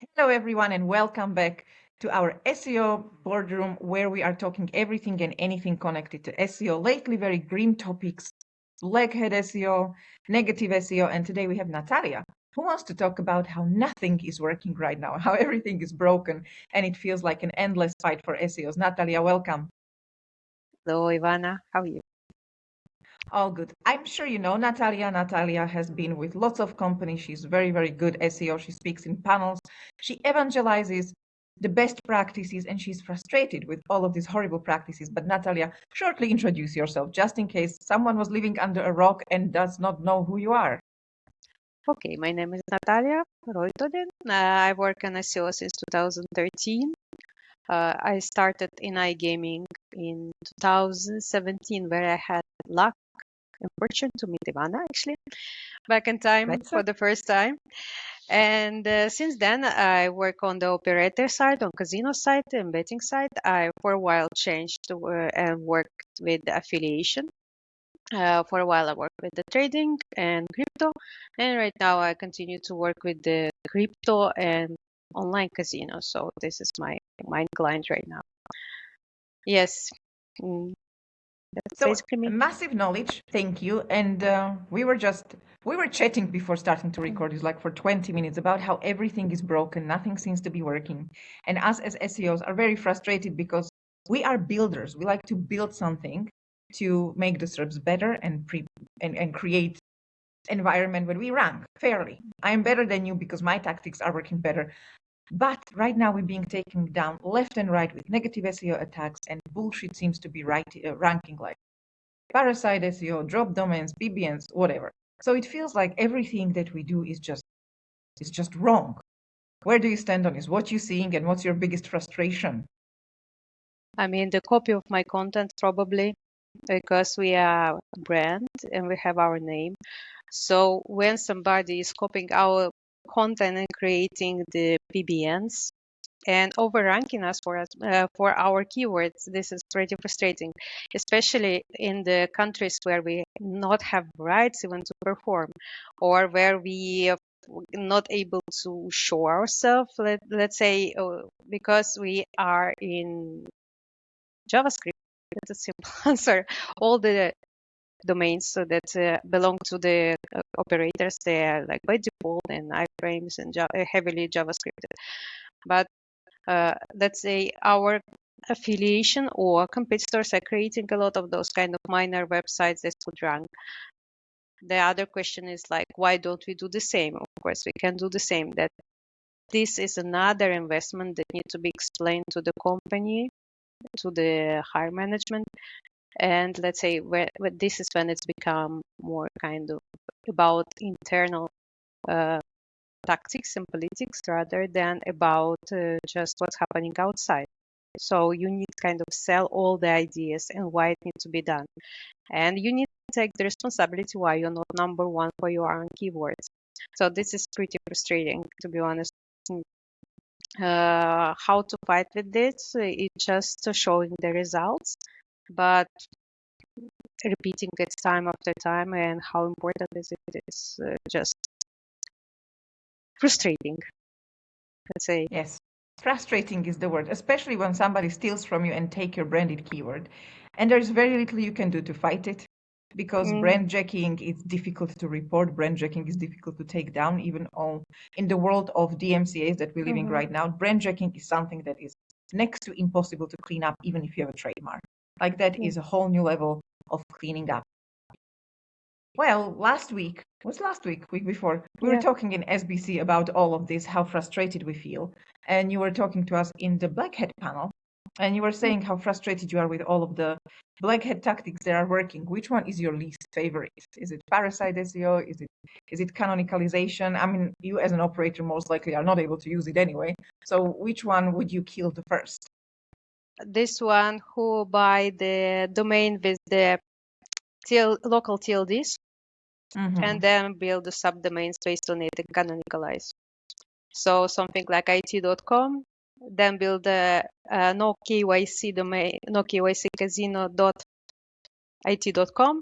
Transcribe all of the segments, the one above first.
Hello, everyone, and welcome back to our SEO boardroom where we are talking everything and anything connected to SEO. Lately, very grim topics, blackhead SEO, negative SEO, and today we have Natalia who wants to talk about how nothing is working right now, how everything is broken, and it feels like an endless fight for SEOs. Natalia, welcome. Hello, Ivana. How are you? All good. I'm sure you know Natalia. Natalia has been with lots of companies. She's very, very good SEO. She speaks in panels. She evangelizes the best practices and she's frustrated with all of these horrible practices. But Natalia, shortly introduce yourself just in case someone was living under a rock and does not know who you are. Okay, my name is Natalia Roitoden. I work in SEO since 2013. I started in iGaming in 2017, where I had luck and fortune to meet Ivana, actually, back in time That's for the first time. And since then, I work on the operator side, on casino side and betting side. I, for a while, changed to, and worked with affiliation. For a while, I worked with the trading and crypto, and right now I continue to work with the crypto and online casino. So this is my main client right now. Yes, mm, that's so basically me. massive knowledge. Thank you. And we were chatting before starting to record. It's like for 20 minutes about how everything is broken, nothing seems to be working, and us as SEOs are very frustrated because we are builders. We like to build something to make the SERPs better and create environment where we rank fairly. I am better than you because my tactics are working better. But right now we're being taken down left and right with negative SEO attacks, and bullshit seems to be ranking like Parasite SEO, drop domains, BBNs, whatever. So it feels like everything that we do is just wrong. Where do you stand on this? What you seeing and what's your biggest frustration? I mean, the copy of my content probably because we are a brand and we have our name. So when somebody is copying our content and creating the PBNs, and overranking us for our keywords, this is pretty frustrating, especially in the countries where we not have rights even to perform, or where we are not able to show ourselves. Let's say because we are in JavaScript. That's a simple answer. All the domains so that belong to the operators, they are like by default and iframes and heavily JavaScript. But let's say our affiliation or competitors are creating a lot of those kind of minor websites that could rank. The other question is like, why don't we do the same? Of course, we can do the same. That this is another investment that needs to be explained to the company, to the higher management. And let's say this is when it's become more kind of about internal tactics and politics rather than about just what's happening outside. So you need to kind of sell all the ideas and why it needs to be done. And you need to take the responsibility why you're not number one for your own keywords. So this is pretty frustrating, to be honest. How to fight with this? It's just showing the results, but repeating it time after time and how important is it is just frustrating, let's say. Yes, frustrating is the word, especially when somebody steals from you and take your branded keyword. And there's very little you can do to fight it because Mm, brand jacking is difficult to report. Brand jacking is difficult to take down, even all in the world of DMCAs that we're living mhm. right now. Brand jacking is something that is next to impossible to clean up, even if you have a trademark. Like that is a whole new level of cleaning up. Well, week before, we were Yeah. talking in SBC about all of this, how frustrated we feel. And you were talking to us in the Blackhead panel, and you were saying how frustrated you are with all of the Blackhead tactics that are working. Which one is your least favorite? Is it Parasite SEO? Is it canonicalization? I mean, you as an operator most likely are not able to use it anyway. So which one would you kill the first? This one who buy the domain with the local TLDs and Mm-hmm. then build the subdomains based on it and canonicalize. So something like it.com, then build a no KYC domain, no KYC casino.it.com,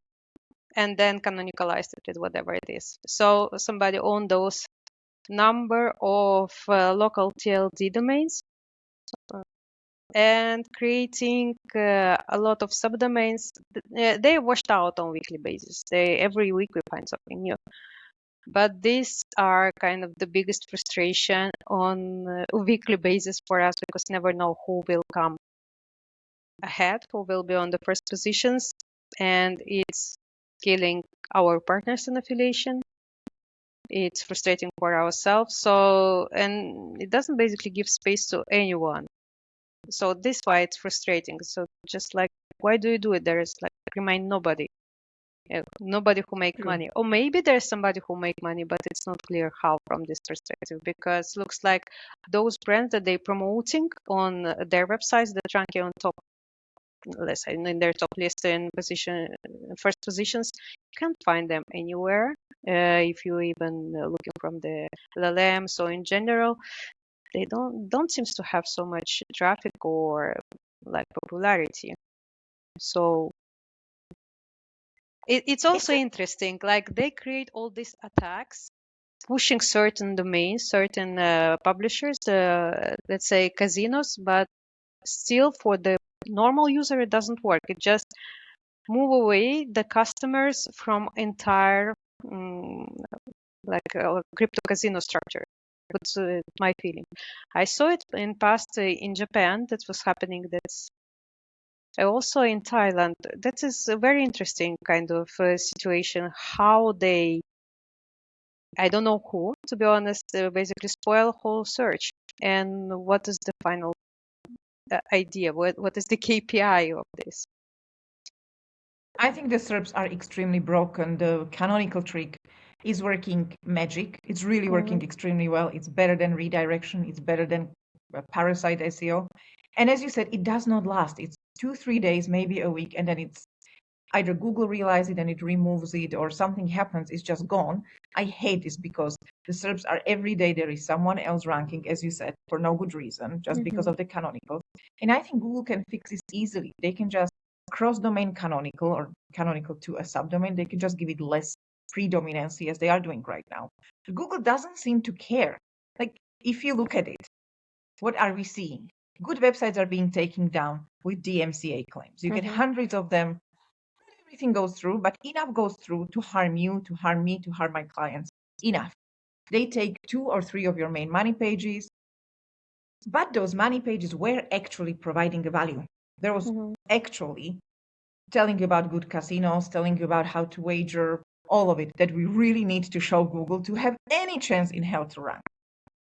and then canonicalize it with whatever it is. So somebody own those number of local TLD domains and creating a lot of subdomains. They are washed out on weekly basis. Every week we find something new. But these are kind of the biggest frustration on a weekly basis for us, because never know who will come ahead, who will be on the first positions, and it's killing our partners in affiliation. It's frustrating for ourselves. So, and it doesn't basically give space to anyone. So this why it's frustrating. So just like, why do you do it? There is like remain nobody. Nobody who make True. money, or maybe there's somebody who make money, but it's not clear how from this perspective, because looks like those brands that they promoting on their websites, they're ranking on top, let's say in their top list in position, first positions, you can't find them anywhere. If you even looking from the LLM. So in general, they don't seems to have so much traffic or like popularity. So it's It's also interesting, like they create all these attacks pushing certain domains, certain publishers, let's say casinos, but still for the normal user it doesn't work. It just move away the customers from entire like crypto casino structure. That's my feeling. I saw it in past in Japan. That was happening. That's also in Thailand. That is a very interesting kind of situation. How they, I don't know who, to be honest, basically spoil whole search. And what is the final idea? What is the KPI of this? I think the SERPs are extremely broken. The canonical trick is working magic. It's really working extremely well. It's better than redirection. It's better than Parasite SEO. And as you said, it does not last. It's 2, 3 days, maybe a week, and then it's either Google realizes it and it removes it, or something happens, it's just gone. I hate this because the SERPs are every day there is someone else ranking, as you said, for no good reason, just because of the canonicals. And I think Google can fix this easily. They can just cross-domain canonical or canonical to a subdomain. They can just give it less predominancy as they are doing right now. But Google doesn't seem to care. Like, if you look at it, what are we seeing? Good websites are being taken down with DMCA claims. You get hundreds of them. Everything goes through, but enough goes through to harm you, to harm me, to harm my clients. Enough. They take 2 or 3 of your main money pages, but those money pages were actually providing a value. There was actually telling you about good casinos, telling you about how to wager, all of it that we really need to show Google to have any chance in hell to rank.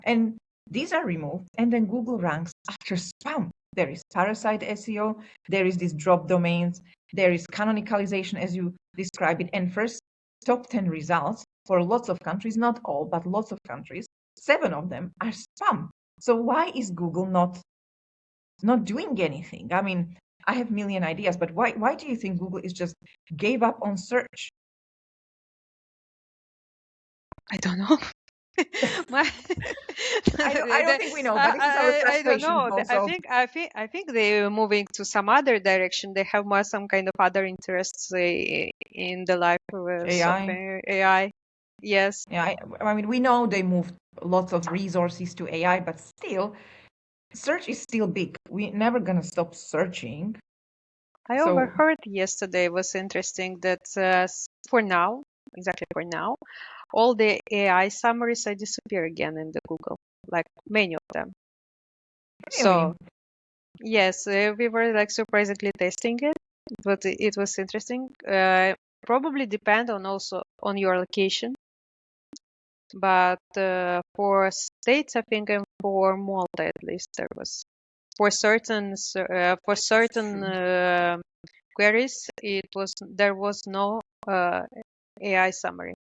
And these are removed, and then Google ranks after spam. There is Parasite SEO, there is these drop domains, there is canonicalization as you describe it, and first top 10 results for lots of countries, not all, but lots of countries, 7 of them are spam. So why is Google not doing anything? I mean, I have a million ideas, but why do you think Google is just gave up on search? I don't know. My, I don't think we know, but this is our I don't frustration know. also. I think they're moving to some other direction. They have more some kind of other interests in the life of AI. software AI. Yes. Yeah, I mean, we know they moved lots of resources to AI, but still, search is still big. We're never gonna stop searching. I So overheard yesterday, was interesting that for now, exactly for now, all the AI summaries are disappear again in the Google, like many of them. really, So yes, we were like surprisingly testing it, but it was interesting. Probably depend on also on your location, but for states, I think, and for Malta at least, there was for certain true. queries, there was no AI summary.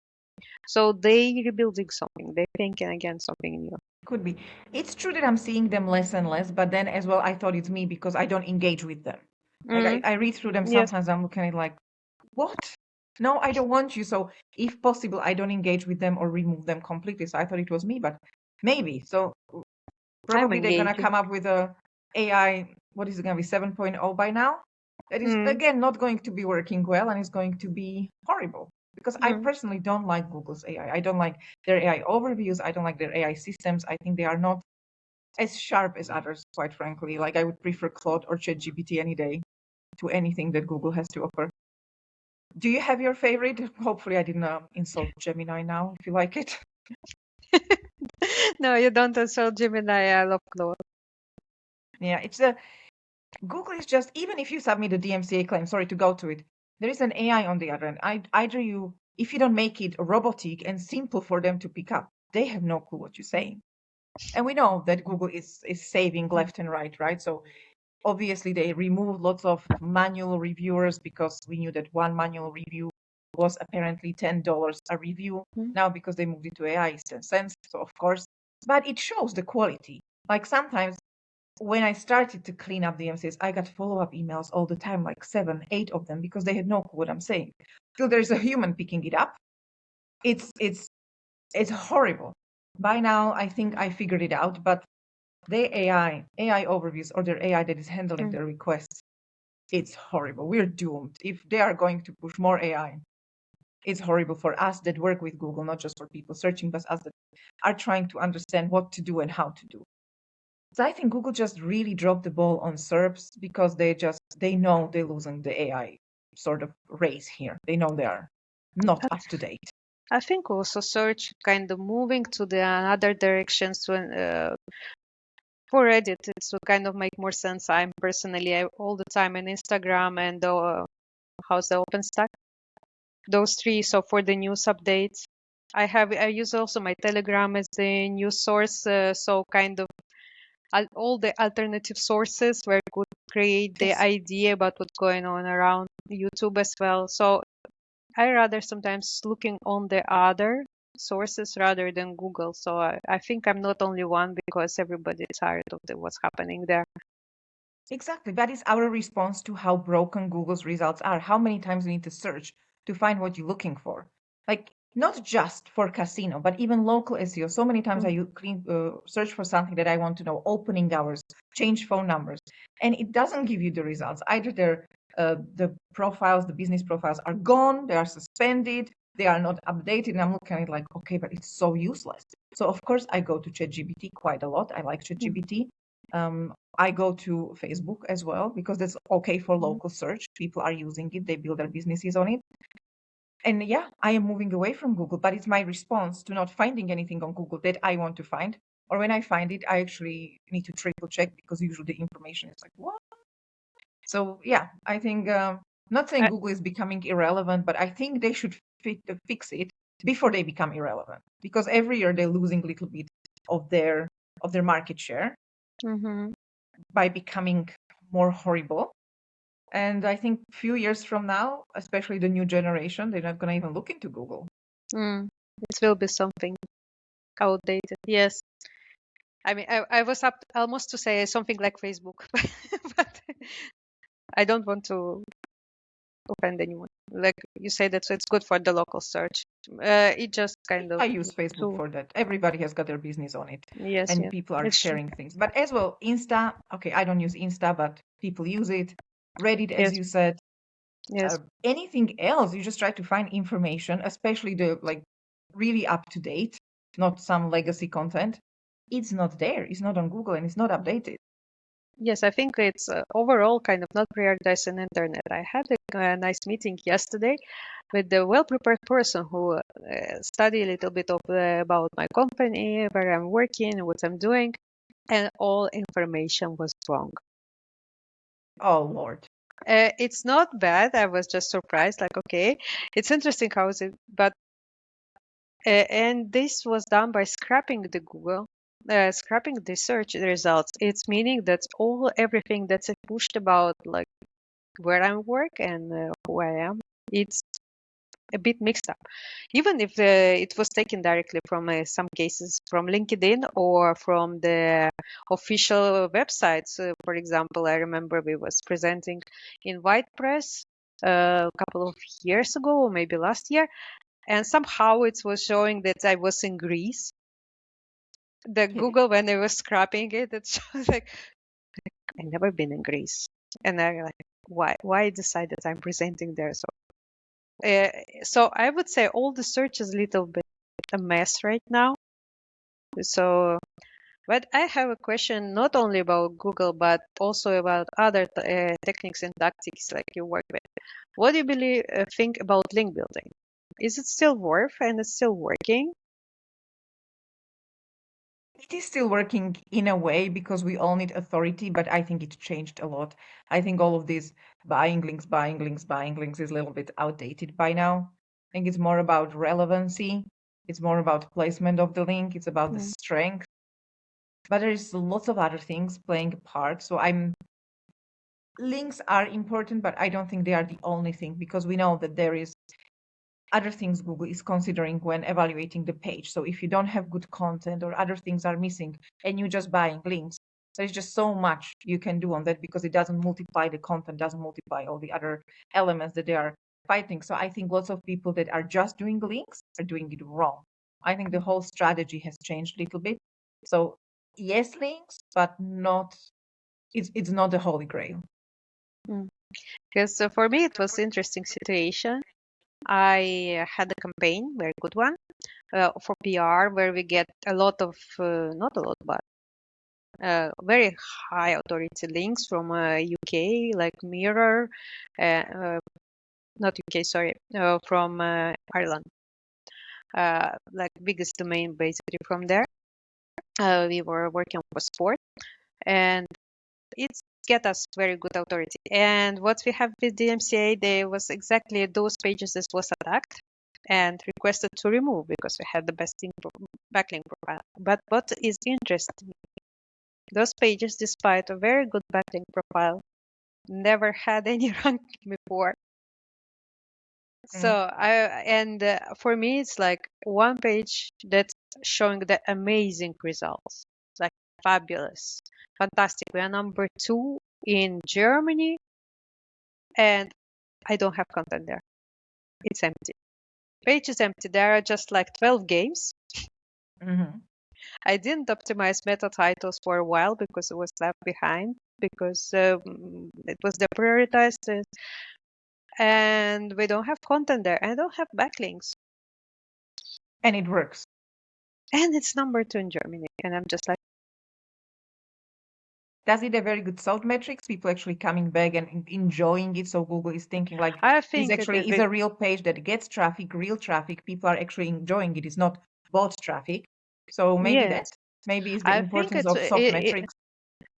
So they rebuilding something. They thinking again something new. Could be. It's true that I'm seeing them less and less, but then as well, I thought it's me because I don't engage with them. Like Mm, I read through them yes, sometimes, I'm looking at it like, what? No, I don't want you. So if possible, I don't engage with them or remove them completely. So I thought it was me, but maybe. So I'm probably they're gonna engaging. come up with a AI, what is it gonna be, 7.0 by now? That is Mm, again not going to be working well and is going to be horrible. because I personally don't like Google's AI. I don't like their AI overviews. I don't like their AI systems. I think they are not as sharp as others, quite frankly. Like I would prefer Claude or ChatGPT any day to anything that Google has to offer. Do you have your favorite? Hopefully I didn't insult Gemini now, if you like it. No, you don't insult Gemini. I love Claude. Yeah, it's Google is just, even if you submit a DMCA claim, sorry to go to it, there is an AI on the other end. Either you, if you don't make it robotic and simple for them to pick up, they have no clue what you're saying. And we know that Google is saving left and right? So obviously they removed lots of manual reviewers because we knew that one manual review was apparently $10 a review. Now because they moved it to AI, it's 10 cents. So of course, but it shows the quality. Like sometimes when I started to clean up the MCs, I got follow-up emails all the time, like 7, 8 of them, because they had no clue what I'm saying. Till there's a human picking it up. It's horrible. By now, I think I figured it out, but the AI overviews or their AI that is handling their requests, it's horrible. We're doomed. If they are going to push more AI, it's horrible for us that work with Google, not just for people searching, but us that are trying to understand what to do and how to do. So I think Google just really dropped the ball on SERPs because they know they're losing the AI sort of race here. They know they are not up to date. I think also search kind of moving to the other directions when for Reddit, it's to kind of make more sense. I'm personally all the time on Instagram and how's the OpenStack? Those three. So for the news updates, I use also my Telegram as the news source. So kind of all the alternative sources where I could create the Yes. idea about what's going on around YouTube as well. So I rather sometimes looking on the other sources rather than Google. So I think I'm not only one because everybody is tired of what's happening there. Exactly. That is our response to how broken Google's results are. How many times you need to search to find what you're looking for? Like, not just for casino, but even local SEO. So many times I search for something that I want to know, opening hours, change phone numbers, and it doesn't give you the results. Either the profiles, the business profiles are gone, they are suspended, they are not updated. And I'm looking at it like, okay, but it's so useless. So of course I go to ChatGPT quite a lot. I like ChatGPT. I go to Facebook as well because that's okay for local search. People are using it, they build their businesses on it. And yeah, I am moving away from Google, but it's my response to not finding anything on Google that I want to find. Or when I find it, I actually need to triple check because usually the information is like, what? So yeah, I think, not saying I, Google is becoming irrelevant, but I think they should fix it before they become irrelevant because every year they're losing a little bit of their market share by becoming more horrible. And I think a few years from now, especially the new generation, they're not going to even look into Google. it will be something outdated. Yes. I mean, I was up almost to say something like Facebook, but I don't want to offend anyone. Like you say that so it's good for the local search. It just kind of I use Facebook too. for that. Everybody has got their business on it, Yes, and yeah, people are it's true. sharing things. But as well, Insta, okay, I don't use Insta, but people use it. Reddit, as Yes, you said, yes, anything else, you just try to find information, especially the like really up to date, not some legacy content. It's not there. It's not on Google and it's not updated. yes. I think it's overall kind of not prioritized on internet. I had a nice meeting yesterday with the well-prepared person who studied a little bit of about my company, where I'm working, what I'm doing, and all information was wrong. Oh Lord. It's not bad. I was just surprised. Like, okay, it's interesting how is it, but and this was done by scrapping the Google, scrapping the search results. It's meaning that everything that's pushed about like where I work and who I am, it's a bit mixed up. Even if it was taken directly from some cases from LinkedIn or from the official websites. For example, I remember we was presenting in White Press a couple of years ago, or maybe last year, and somehow it was showing that I was in Greece. The Google, when I was scrapping it, it shows like I've never been in Greece, and I like why I decided I'm presenting there. So So I would say all the search is a little bit a mess right now. So, but I have a question not only about Google, but also about other techniques and tactics like you work with. What do you think about link building? Is it still worth and it's still working? It is still working in a way because we all need authority, but I think it changed a lot. I think all of this buying links, buying links, buying links is a little bit outdated by now. I think it's more about relevancy. It's more about placement of the link. It's about the Mm, strength. But there's lots of other things playing a part. So links are important, but I don't think they are the only thing because we know that there is other things Google is considering when evaluating the page. So if you don't have good content or other things are missing and you're just buying links, there's just so much you can do on that because it doesn't multiply the content, doesn't multiply all the other elements that they are fighting. So I think lots of people that are just doing links are doing it wrong. I think the whole strategy has changed a little bit. So yes, links, but not it's not the holy grail. mm. Because for me, it was interesting situation. I had a campaign, very good one, for PR, where we get a lot of, not a lot, but very high authority links from UK, like Mirror, not UK, sorry, from Ireland, like biggest domain basically from there. We were working for sport, and it's get us very good authority. And what we have with DMCA, there was exactly those pages that was attacked and requested to remove because we had the best backlink profile. But what is interesting, those pages, despite a very good backlink profile, never had any ranking before. So for me, it's like one page that's showing the amazing results, like fabulous, fantastic. We are number 2 in Germany, and I don't have content there. It's empty. Page is empty. There are just like 12 games. Mm-hmm. I didn't optimize meta titles for a while because it was left behind because it was deprioritized, and we don't have content there. I don't have backlinks, And it works. and it's number 2 in Germany, and I'm just like, Does it a very good salt metrics? People actually coming back and enjoying it. So Google is thinking like I this think it actually is. is a real page that gets traffic, real traffic. People are actually enjoying it. It's not bot traffic. So maybe Yes, that maybe is the I think importance of soft metrics.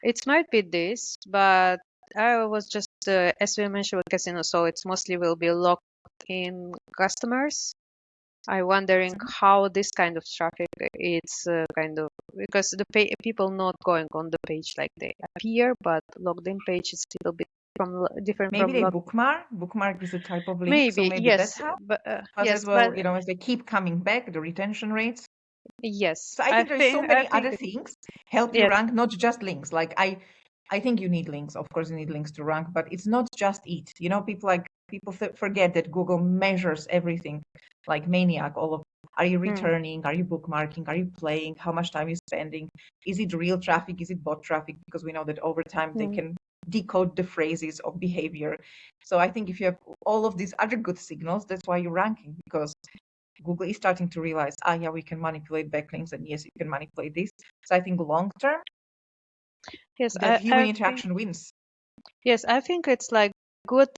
it might be this, but I was just as we mentioned with casino, so it's mostly will be locked in customers. I wondering Mhm. how this kind of traffic it's kind of because the people not going on the page like they appear, but logged in page is a little bit different Maybe from they log. bookmark. Bookmark is a type of link. So Maybe maybe that's yes, how. but But as but well, as they keep coming back, the retention rates. yes, So I think there's so I many think other things help you yes. rank, not just links. Like I think you need links. Of course, you need links to rank, but it's not just it. People forget that Google measures everything, like maniac. All of are you Hmm, returning? Are you bookmarking? Are you playing? How much time are you spending? Is it real traffic? Is it bot traffic? Because we know that over time they hmm. can decode the phrases of behavior. So I think if you have all of these other good signals, that's why you're ranking because Google is starting to realize, yeah, we can manipulate backlinks, and yes, you can manipulate this. So I think long term, Yes, the human I think interaction wins. yes, I think it's like good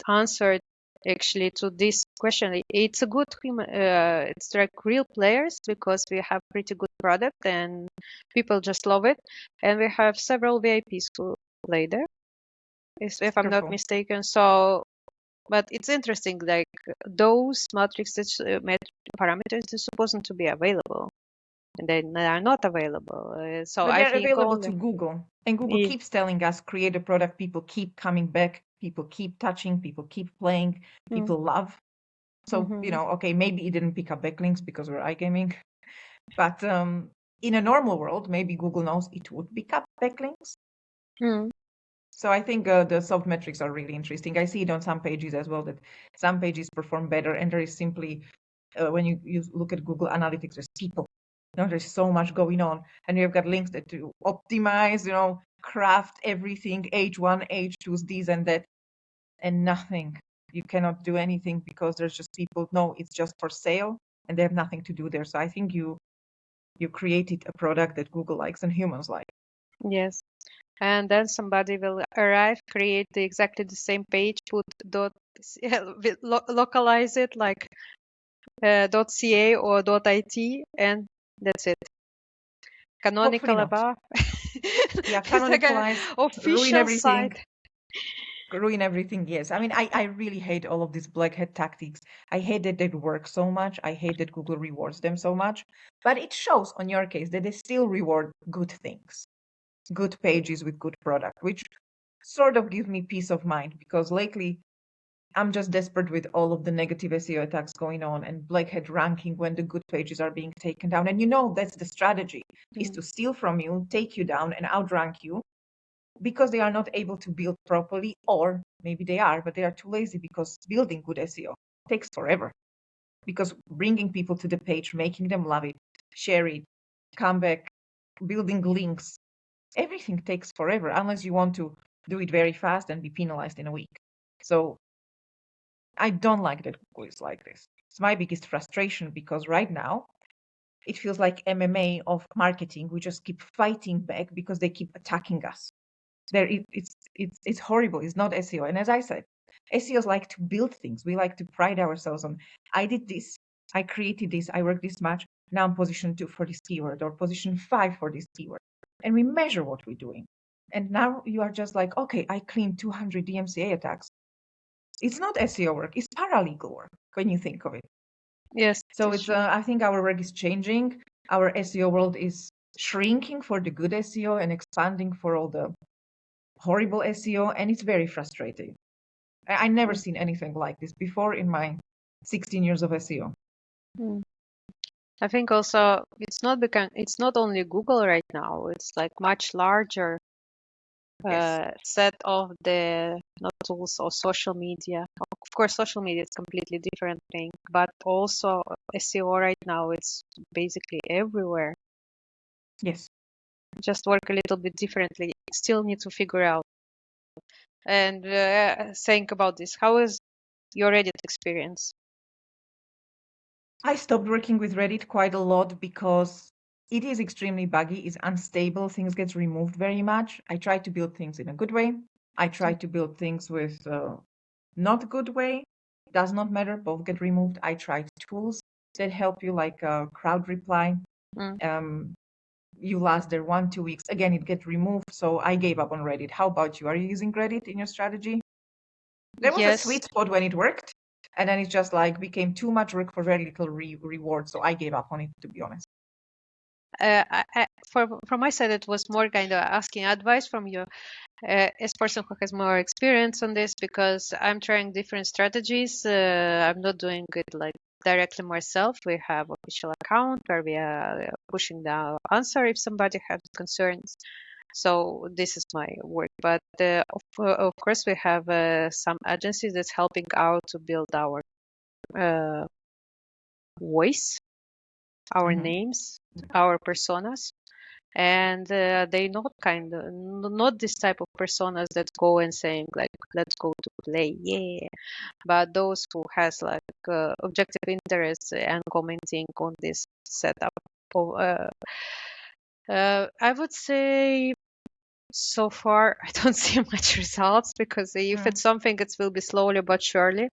answer actually to this question. It's a good human, it's like real players because we have pretty good product and people just love it, and we have several VIPs who play there, if I'm not Wonderful. mistaken. So, but it's interesting, like those matrices, parameters are supposed to be available, and they are not available. So But I they're think available all to the Google. And Google yeah. keeps telling us create a product, people keep coming back, people keep touching, people keep playing, Mm, people love. So, mhm, okay, maybe it didn't pick up backlinks because we're iGaming. But in a normal world, maybe Google knows it would pick up backlinks. mm, So I think the soft metrics are really interesting. I see it on some pages as well that some pages perform better, and there is simply when you look at Google Analytics, there's people. There's so much going on, and you've got links that to optimize, craft everything, H1, H2s, these and that, and nothing You cannot do anything because there's just people, no, it's just for sale and they have nothing to do there. So I think you created a product that Google likes and humans like. Yes. And then somebody will arrive, create exactly the same page, put localize it like .ca or .it, and that's it. Hopefully Canonical not. above. Yeah, It's like an canonicalize, ruin official everything. site. Ruin everything, yes. I mean, I really hate all of these black hat tactics. I hate that they work so much. I hate that Google rewards them so much. But it shows on your case that they still reward good things, good pages with good product, which sort of gives me peace of mind because lately I'm just desperate with all of the negative SEO attacks going on and black hat ranking when the good pages are being taken down. And that's the strategy is to steal from you, take you down, and outrank you because they are not able to build properly, or maybe they are, but they are too lazy because building good SEO takes forever. Because bringing people to the page, making them love it, share it, come back, building links, everything takes forever unless you want to do it very fast and be penalized in a week. So I don't like that Google is like this. It's my biggest frustration because right now it feels like MMA of marketing. We just keep fighting back because they keep attacking us. It's horrible. It's not SEO. And as I said, SEOs like to build things. We like to pride ourselves on, I did this, I created this, I worked this much. Now I'm position 2 for this keyword or position 5 for this keyword. And we measure what we're doing. And now you are just like, okay, I cleaned 200 DMCA attacks. It's not SEO work. It's paralegal work when you think of it. Yes, So it's it's true. I think our work is changing. Our SEO world is shrinking for the good SEO and expanding for all the horrible SEO, and it's very frustrating. I never Mm. seen anything like this before in my 16 years of SEO. Mm. I think also it's not only Google right now, it's like much larger Yes, set of the not tools or social media. Of course, social media is completely different thing, but also SEO right now it's basically everywhere. yes. Just work a little bit differently. Still need to figure out and think about this. How is your Reddit experience? I stopped working with Reddit quite a lot because it is extremely buggy, it's unstable, things get removed very much. I try to build things in a good way. I try to build things with not good way. Does not matter, both get removed. I tried tools that help you like crowd reply. Mm. Um, you last there 1-2 weeks. Again, it gets removed. So I gave up on Reddit. How about you? Are you using Reddit in your strategy? There was a Yes, sweet spot when it worked, and then it just like became too much work for very little reward. So I gave up on it, to be honest. from my side, it was more kind of asking advice from you as person who has more experience on this because I'm trying different strategies. I'm not doing it like directly myself. We have official account where we are pushing the answer if somebody has concerns. So this is my work. But of course, we have some agencies that's helping out to build our uh, voice, our Hmm. names, our personas. And they not this type of personas that go and saying like let's go to play, yeah, but those who has like objective interests and commenting on this setup of, I would say so far I don't see much results because if Mm. it's something it will be slowly but surely.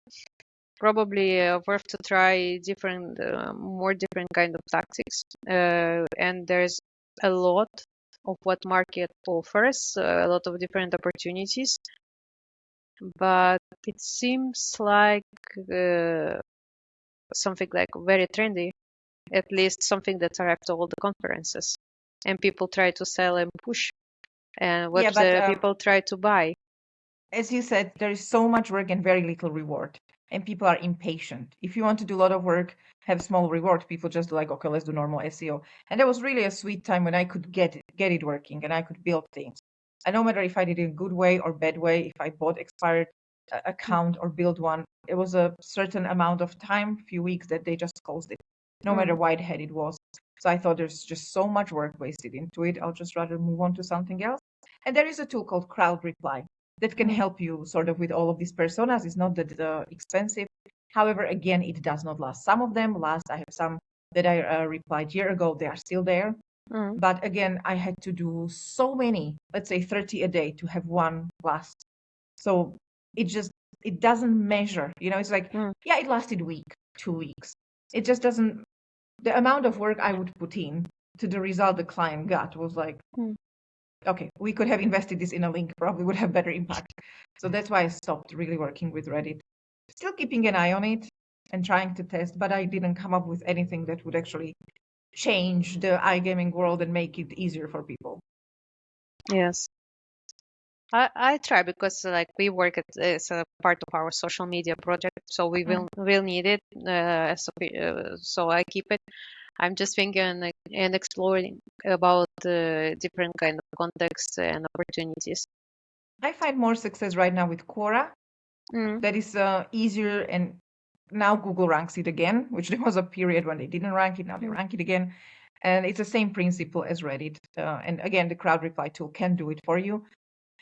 Probably worth to try different more different kind of tactics, and there's a lot of what market offers, a lot of different opportunities, but it seems like uh, something like very trendy, at least something that arrived to all the conferences, and people try to sell and push, and what Yeah, but people try to buy. as you said, there is so much work and very little reward, and people are impatient. If you want to do a lot of work, have small reward, people just like, okay, let's do normal SEO. And there was really a sweet time when I could get it working and I could build things. And no matter if I did it in a good way or bad way, if I bought expired account or build one, it was a certain amount of time, few weeks, that they just closed it, no matter Mm. why the head it was. So I thought there's just so much work wasted into it. I'll just rather move on to something else. And there is a tool called Crowd Reply. that can help you sort of with all of these personas. It's not that expensive. However, again, it does not last. Some of them last. I have some that I replied year ago. They are still there. But again, I had to do so many, let's say 30 a day to have one last. So it doesn't measure, it's like, yeah, it lasted a week, 2 weeks. It just doesn't, the amount of work I would put in to the result the client got was like, okay, we could have invested this in a link, probably would have better impact. So that's why I stopped really working with Reddit. Still keeping an eye on it and trying to test, but I didn't come up with anything that would actually change the iGaming world and make it easier for people. Yes. I try because like we work at it's a part of our social media project, so we will need it. So I keep it. I'm just thinking like, and exploring about different kind of contexts and opportunities. I find more success right now with Quora. That is easier, and now Google ranks it again, which there was a period when they didn't rank it. Now they rank it again, and it's the same principle as Reddit. And again, the crowd reply tool can do it for you,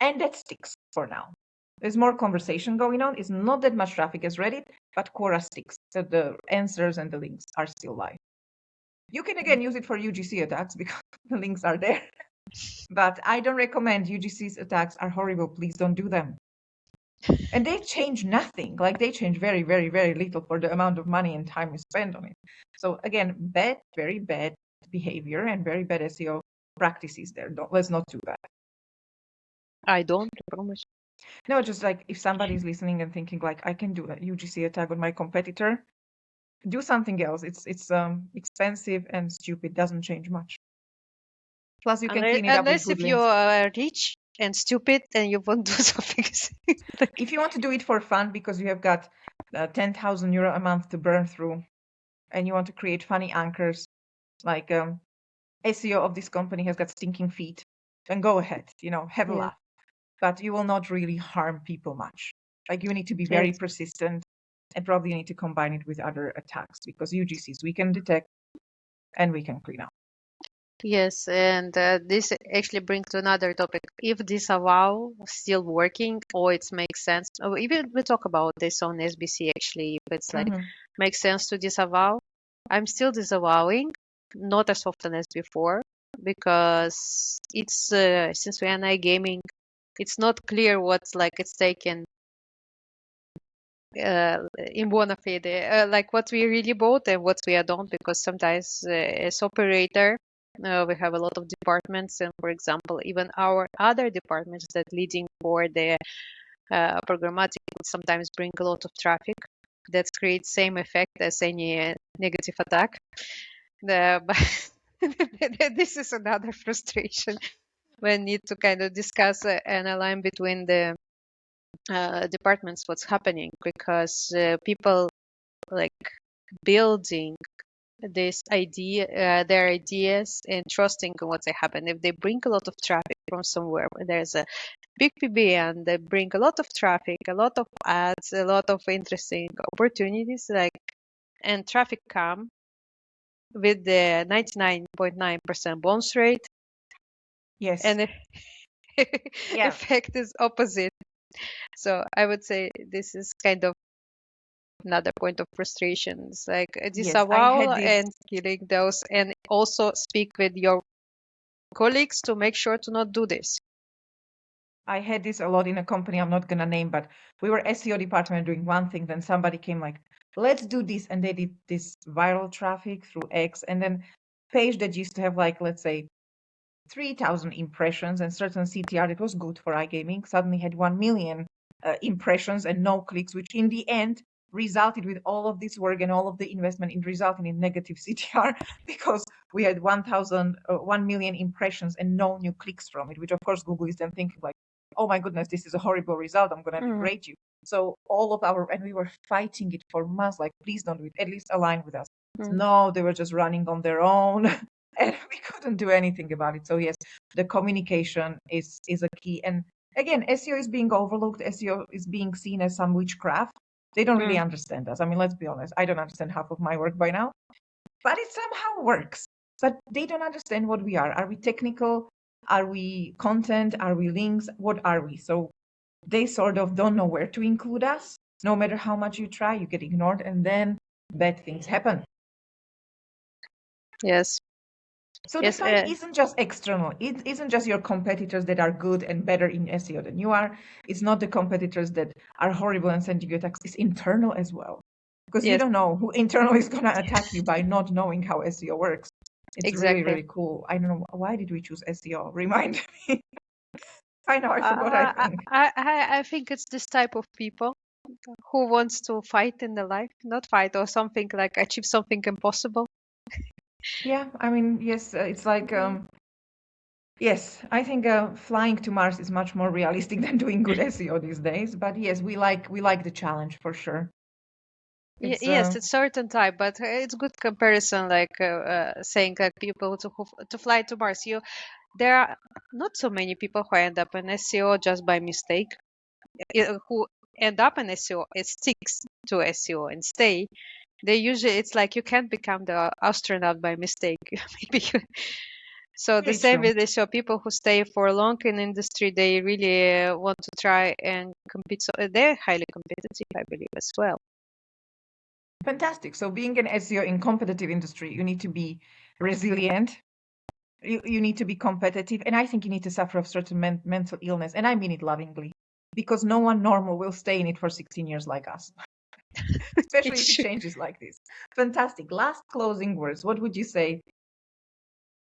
and that sticks for now. There's more conversation going on. It's not that much traffic as Reddit, but Quora sticks. So the answers and the links are still live. You can again use it for UGC attacks because the links are there. But I don't recommend. UGC's attacks are horrible. Please don't do them. And they change nothing. Like they change very, very, very little for the amount of money and time you spend on it. So again, very bad behavior and very bad SEO practices there. Let's not do that. I don't promise. No, just like if somebody's listening and thinking like I can do a UGC attack on my competitor, do something else. It's expensive and stupid. Doesn't change much. Plus, you can clean it up with Unless good if you links. are rich and stupid and you won't do something. If you want to do it for fun because you have got 10,000 euro a month to burn through, and you want to create funny anchors, like SEO of this company has got stinking feet, then go ahead, have a laugh. But you will not really harm people much. Like you need to be very persistent, and probably you need to combine it with other attacks because UGCs we can detect and we can clean up. Yes, and this actually brings to another topic. If disavow still working or it makes sense, or even we talk about this on SBC actually, if it's like makes sense to disavow, I'm still disavowing, not as often as before, because it's since we are iGaming, it's not clear what's like it's taken in bona fide, like what we really bought and what we don't, because sometimes as operator, we have a lot of departments, and for example, even our other departments that leading for the programmatic would sometimes bring a lot of traffic that creates same effect as any negative attack. But this is another frustration when need to kind of discuss and align between the departments what's happening, because people like building this idea, their ideas, and trusting in what they happen. If they bring a lot of traffic from somewhere, there's a big PBN, they bring a lot of traffic, a lot of ads, a lot of interesting opportunities, like, and traffic come with the 99.9% bounce rate. Yes. And effect is opposite. So I would say this is kind of another point of frustrations, like disavow and killing those, and also speak with your colleagues to make sure to not do this. I had this a lot in a company I'm not gonna name, but we were SEO department doing one thing, then somebody came like, let's do this, and they did this viral traffic through X, and then page that used to have like, let's say 3,000 impressions and certain CTR that was good for iGaming suddenly had 1 million impressions and no clicks, which in the end resulted with all of this work and all of the investment in resulting in negative CTR because we had 1 million impressions and no new clicks from it, which of course Google is then thinking like, oh my goodness, this is a horrible result. I'm going to degrade you. So all of and we were fighting it for months, like, please don't do it, at least align with us. No, they were just running on their own. And we couldn't do anything about it. So yes, the communication is a key. And again, SEO is being overlooked. SEO is being seen as some witchcraft. They don't really understand us. I mean, let's be honest. I don't understand half of my work by now, but it somehow works. But they don't understand what we are. Are we technical? Are we content? Are we links? What are we? So they sort of don't know where to include us. No matter how much you try, you get ignored, and then bad things happen. Yes. So the Yes. fight isn't just external. It isn't just your competitors that are good and better in SEO than you are. It's not the competitors that are horrible and sending you attacks. It's internal as well. Because you Yes. don't know who internal is going to attack you by not knowing how SEO works. It's really, Exactly. really cool. I don't know. Why did we choose SEO? Remind me. I know, I forgot, I I, think. I think it's this type of people who wants to fight in the life, not fight or something like achieve something impossible. Yeah, I mean, yes, it's like, yes, I think flying to Mars is much more realistic than doing good SEO these days. But yes, we like the challenge for sure. It's Yes, it's certain type, but it's good comparison. Like saying like people to fly to Mars. There are not so many people who end up in SEO just by mistake. Who end up in SEO, it sticks to SEO and stay. They usually it's like you can't become the astronaut by mistake. Maybe so the very same true. with SEO. People who stay for long in industry, they really want to try and compete. So they're highly competitive, I believe, as well. Fantastic. So being an SEO in competitive industry, you need to be resilient. You need to be competitive. And I think you need to suffer of certain mental illness. And I mean it lovingly, because no one normal will stay in it for 16 years like us, especially if it changes like this. Fantastic. Last closing words. What would you say?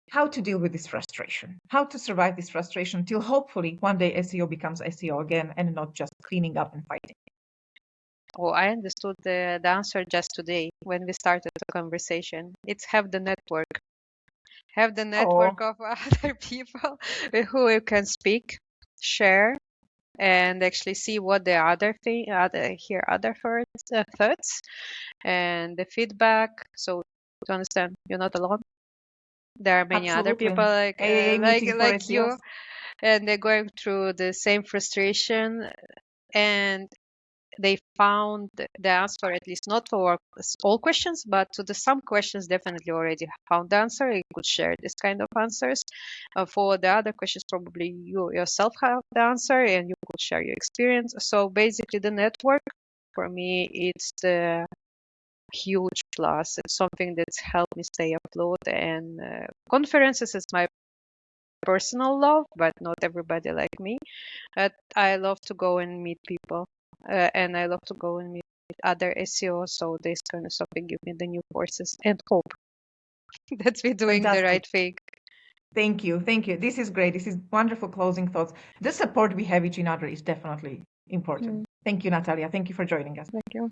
How to deal with this frustration? How to survive this frustration till hopefully one day SEO becomes SEO again and not just cleaning up and fighting? Oh, I understood the answer just today when we started the conversation. It's have the network. Have the Oh, network of other people with who you can speak, share, and actually see what the other thing, hear other thoughts and the feedback. So to understand you're not alone. There are many other absolutely. people like AAA meeting for you, SEOs. and they're going through the same frustration, and they found the answer, at least not for all questions, but to the some questions definitely already found the answer. You could share this kind of answers. For the other questions, probably you yourself have the answer and you could share your experience. So basically the network, for me, it's the huge plus. It's something that's helped me stay afloat, and conferences is my personal love, but not everybody like me. But I love to go and meet people, and I love to go and meet other SEOs. So this kind of something give me the new courses and hope that we're doing the Fantastic. right thing. Thank you. Thank you. This is great. This is wonderful closing thoughts. The support we have each other is definitely important. Mm, Thank you, Natalia. Thank you for joining us. thank you.